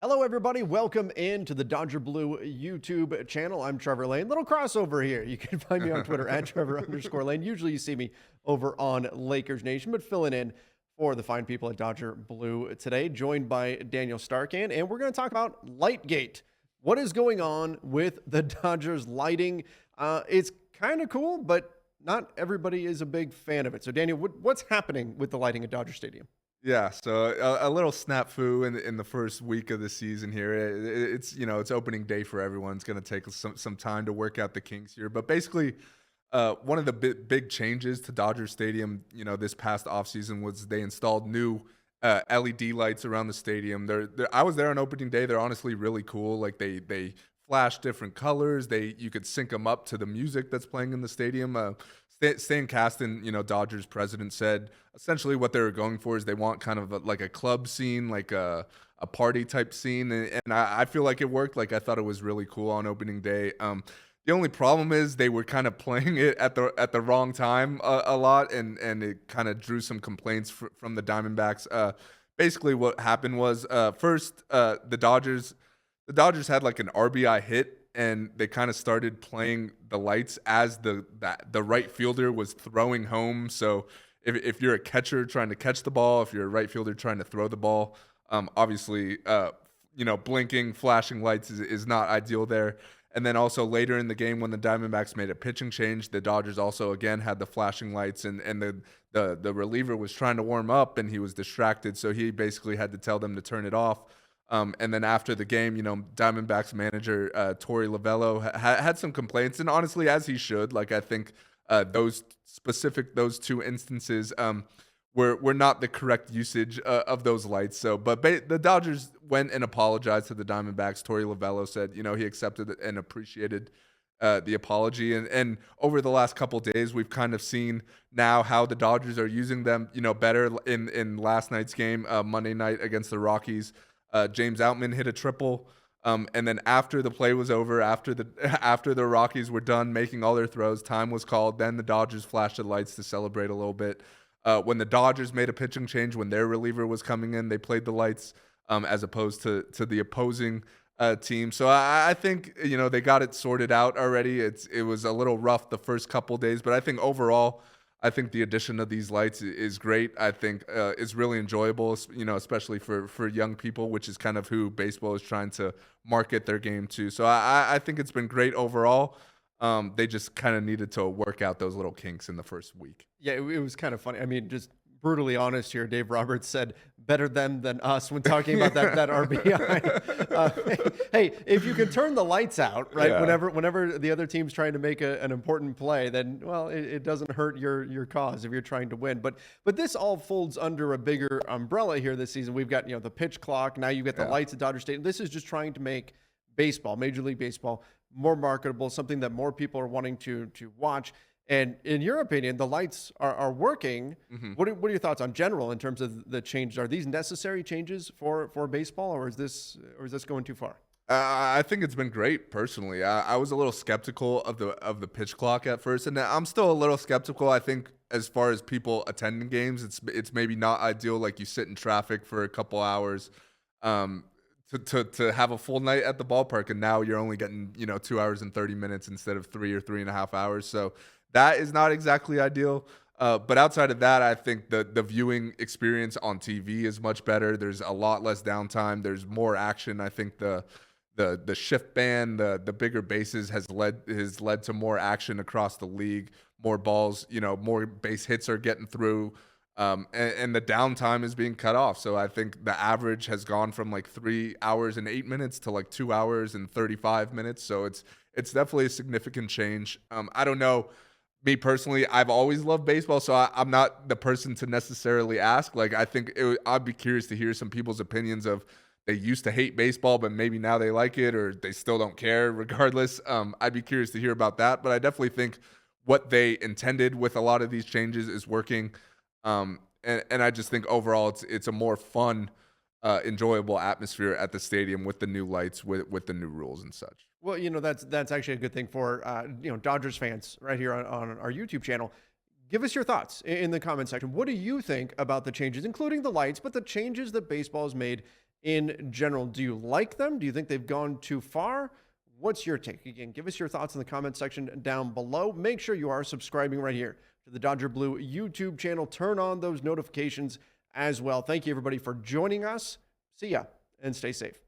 Hello, everybody. Welcome into the Dodger Blue YouTube channel. I'm Trevor Lane. Little crossover here. You can find me on Twitter at Trevor_Lane. Usually you see me over on Lakers Nation, but filling in for the fine people at Dodger Blue today, joined by Daniel Starkand. And we're going to talk about Lightgate. What is going on with the Dodgers lighting? It's kind of cool, but not everybody is a big fan of it. So, Daniel, what's happening with the lighting at Dodger Stadium? Yeah, so a little snafu in the first week of the season here. It's opening day for everyone. It's going to take some time to work out the kinks here. But basically, one of the big changes to Dodger Stadium, this past offseason was they installed new LED lights around the stadium. I was there on opening day. They're honestly really cool. Like they flash different colors. You could sync them up to the music that's playing in the stadium. Stan Kasten, Dodgers president, said essentially what they were going for is they want kind of like a club scene, like a party type scene, and I feel like it worked. Like I thought it was really cool on opening day. The only problem is they were kind of playing it at the wrong time a lot, and it kind of drew some complaints from the Diamondbacks. Basically, what happened was first the Dodgers had like an RBI hit, and they kind of started playing the lights as the right fielder was throwing home. So if you're a catcher trying to catch the ball, if you're a right fielder trying to throw the ball, obviously, blinking, flashing lights is not ideal there. And then also later in the game when the Diamondbacks made a pitching change, the Dodgers also again had the flashing lights, and the reliever was trying to warm up and he was distracted, so he basically had to tell them to turn it off. And then after the game, Diamondbacks manager Torey Lovullo had some complaints, and honestly, as he should. Like I think those two instances were not the correct usage of those lights. So, but the Dodgers went and apologized to the Diamondbacks. Torey Lovullo said, he accepted it and appreciated the apology. And over the last couple days, we've kind of seen now how the Dodgers are using them, better in last night's game, Monday night against the Rockies. James Outman hit a triple, and then after the play was over, after the Rockies were done making all their throws, time was called. Then the Dodgers flashed the lights to celebrate a little bit. When the Dodgers made a pitching change, when their reliever was coming in, they played the lights as opposed to the opposing team. So I think they got it sorted out already. It was a little rough the first couple days, but I think overall, I think the addition of these lights is great. I think it's really enjoyable, especially for young people, which is kind of who baseball is trying to market their game to. So I think it's been great overall. They just kind of needed to work out those little kinks in the first week. Yeah, it was kind of funny. I mean, just brutally honest here, Dave Roberts said better them than us when talking about that RBI. Hey, if you can turn the lights out, right, Yeah. whenever the other team's trying to make an important play, then, well, it doesn't hurt your cause if you're trying to win. But this all folds under a bigger umbrella here this season. We've got, the pitch clock. Now you've got the lights at Dodger Stadium. This is just trying to make baseball, Major League Baseball, more marketable, something that more people are wanting to watch. And in your opinion, the lights are working. Mm-hmm. What are your thoughts on general in terms of the changes? Are these necessary changes for baseball, or is this going too far? I think it's been great personally. I was a little skeptical of the pitch clock at first, and I'm still a little skeptical. I think as far as people attending games, it's maybe not ideal. Like you sit in traffic for a couple hours to have a full night at the ballpark, and now you're only getting 2 hours and 30 minutes instead of 3 or 3.5 hours. So that is not exactly ideal. But outside of that, I think the viewing experience on TV is much better. There's a lot less downtime. There's more action. I think the shift ban, the bigger bases has led to more action across the league. More balls, more base hits are getting through. And the downtime is being cut off. So I think the average has gone from like 3 hours and 8 minutes to like 2 hours and 35 minutes. So it's definitely a significant change. I don't know. Me personally, I've always loved baseball, so I'm not the person to necessarily ask. Like, I think I'd be curious to hear some people's opinions of they used to hate baseball, but maybe now they like it, or they still don't care regardless. I'd be curious to hear about that. But I definitely think what they intended with a lot of these changes is working. And I just think overall it's a more fun, enjoyable atmosphere at the stadium with the new lights, with the new rules and such. Well, that's actually a good thing for Dodgers fans right here on our YouTube channel. Give us your thoughts in the comment section. What do you think about the changes, including the lights, but the changes that baseball has made in general. Do you like them? Do you think they've gone too far? What's your take? Again, give us your thoughts in the comment section down below. Make sure you are subscribing right here to the Dodger Blue YouTube channel. Turn on those notifications as well. Thank you, everybody, for joining us. See ya, and stay safe.